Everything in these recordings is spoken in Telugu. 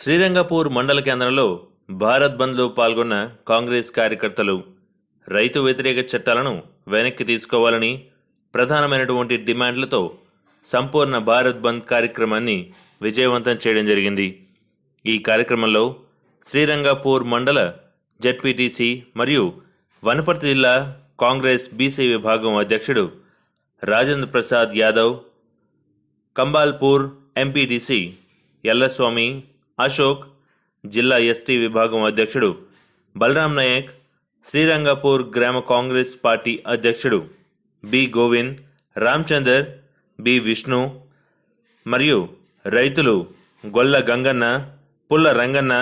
శ్రీరంగపూర్ మండల కేంద్రంలో భారత్ బంద్లో పాల్గొన్న కాంగ్రెస్ కార్యకర్తలు రైతు వ్యతిరేక చట్టాలను వెనక్కి తీసుకోవాలని ప్రధానమైనటువంటి డిమాండ్లతో సంపూర్ణ భారత్ బంద్ కార్యక్రమాన్ని విజయవంతం చేయడం జరిగింది. ఈ కార్యక్రమంలో శ్రీరంగపూర్ మండల జెడ్పీటీసీ మరియు వనపర్తి జిల్లా కాంగ్రెస్ బీసీ విభాగం అధ్యక్షుడు రాజేంద్ర ప్రసాద్ యాదవ్, కంబాల్పూర్ ఎంపీటీసీ ఎల్లస్వామి, అశోక్, జిల్లా ఎస్టీ విభాగం అధ్యక్షుడు బలరాం నాయక్, శ్రీరంగపూర్ గ్రామ కాంగ్రెస్ పార్టీ అధ్యక్షుడు బి గోవింద్, రామచందర్, బి విష్ణు మరియు రైతులు గొల్ల గంగన్న, పుల్ల రంగన్న,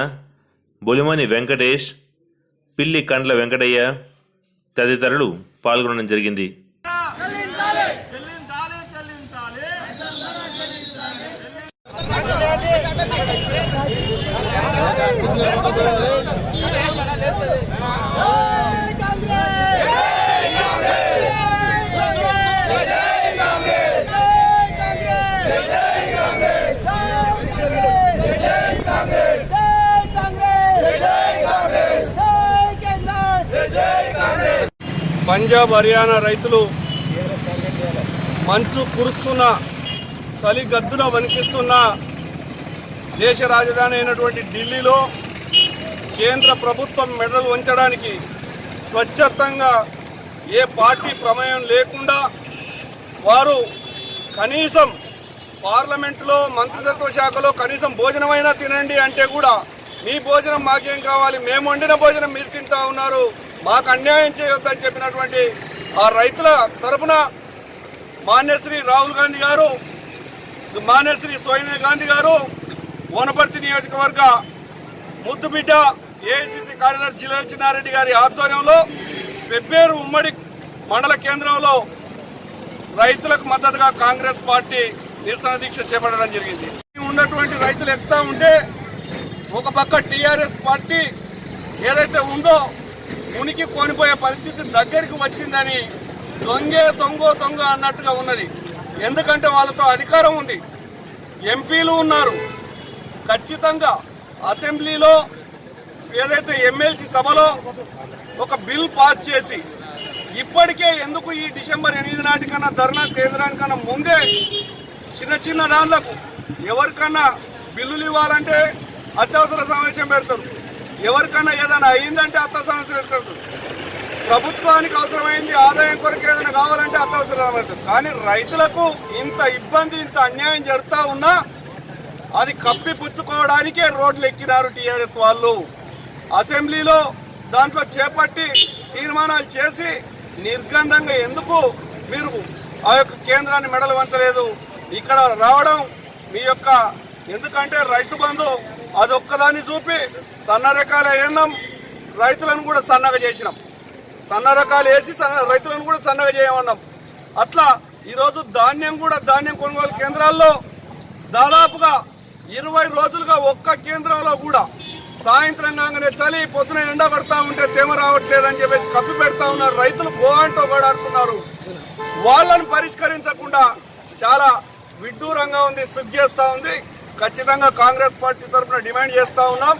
బొలిమని వెంకటేష్, పిల్లి కండ్ల వెంకటయ్య తదితరులు పాల్గొనడం జరిగింది. పంజాబ్ హర్యానా రైతులు మంచు కురుస్తున్న, చలి గద్దున వణికిస్తున్న దేశ రాజధాని అయినటువంటి ఢిల్లీలో కేంద్ర ప్రభుత్వం మెడలు వంచడానికి స్వచ్ఛతంగా ఏ పార్టీ ప్రమేయం లేకుండా వారు కనీసం పార్లమెంటులో మంత్రిత్వ శాఖలో కనీసం భోజనమైనా తినండి అంటే కూడా మీ భోజనం మాకేం కావాలి, మేము వండిన భోజనం మీరు తింటా ఉన్నారు, మాకు అన్యాయం చేయొద్దని చెప్పినటువంటి ఆ రైతుల తరఫున మాన్యశ్రీ రాహుల్ గాంధీ గారు, మాన్యశ్రీ సోనియా గాంధీ గారు వనపర్తి నియోజకవర్గ ముద్దుబిడ్డ ఏఐసిసి కార్యదర్శి చిన్నారెడ్డి గారి ఆధ్వర్యంలో పెబ్బేరు ఉమ్మడి మండల కేంద్రంలో రైతులకు మద్దతుగా కాంగ్రెస్ పార్టీ నిరసన దీక్ష చేపట్టడం జరిగింది. ఉన్నటువంటి రైతులు ఎక్కుతా ఉంటే ఒక పక్క టీఆర్ఎస్ పార్టీ ఏదైతే ఉందో ఉనికి కోనిపోయే పరిస్థితి దగ్గరికి వచ్చిందని దొంగ అన్నట్టుగా ఉన్నది. ఎందుకంటే వాళ్ళతో అధికారం ఉంది, ఎంపీలు ఉన్నారు. ఖచ్చితంగా అసెంబ్లీలో ఏదైతే ఎమ్మెల్సీ సభలో ఒక బిల్ పాస్ చేసి ఇప్పటికే ఎందుకు ఈ డిసెంబర్ 8 నాటికన్నా ధర్నా కేంద్రానికన్నా ముందే చిన్న దానిలకు ఎవరికన్నా బిల్లులు ఇవ్వాలంటే అత్యవసర సమావేశం పెడతారు, ఎవరికన్నా ఏదైనా అయిందంటే అత్యవసర సమావేశం పెడతారు, ప్రభుత్వానికి అవసరమైంది ఆదాయం కొరకు ఏదైనా కావాలంటే అత్యవసర సమావేశం. కానీ రైతులకు ఇంత ఇబ్బంది, ఇంత అన్యాయం జరుగుతూ ఉన్నా అది కప్పిపుచ్చుకోవడానికే రోడ్లు ఎక్కినారు టీఆర్ఎస్ వాళ్ళు. అసెంబ్లీలో దాంట్లో చేపట్టి తీర్మానాలు చేసి నిర్గంధంగా ఎందుకు మీరు ఆ యొక్క కేంద్రాన్ని మెడలు వంచలేదు, ఇక్కడ రావడం మీ యొక్క ఎందుకంటే రైతు బంధు అదొక్కదాన్ని చూపి సన్న రకాలు వేసినాం, రైతులను కూడా సన్నగా చేసినాం, సన్న రకాలు వేసి రైతులను కూడా సన్నగా చేయమన్నాం. అట్లా ఈరోజు ధాన్యం కొనుగోలు కేంద్రాల్లో దాదాపుగా 20 రోజులుగా ఒక్క కేంద్రంలో కూడా సాయంత్రం కాగానే చలి, పొద్దున ఎండ పడతా ఉంటే తేమ రావట్లేదని చెప్పేసి కప్పి పెడతా ఉన్నారు. రైతులు గోడంటో గోడాడుతున్నారు. వాళ్ళని పరిష్కరించకుండా చాలా విడ్డూరంగా ఉంది, సిగ్గు చేస్తూ ఉంది. ఖచ్చితంగా కాంగ్రెస్ పార్టీ తరఫున డిమాండ్ చేస్తూ ఉన్నాం,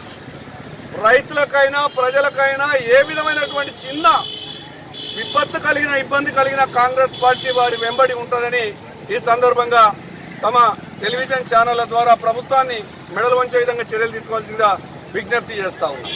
రైతులకైనా ప్రజలకైనా ఏ విధమైనటువంటి చిన్న ఇబ్బంది కలిగిన కాంగ్రెస్ పార్టీ వారి వెంబడి ఉంటుందని ఈ సందర్భంగా తమ టెలివిజన్ ఛానళ్ల ద్వారా ప్రభుత్వాన్ని మెడలు వంచే విధంగా చర్యలు తీసుకోవాల్సిందిగా విజ్ఞప్తి చేస్తా ఉన్నాం.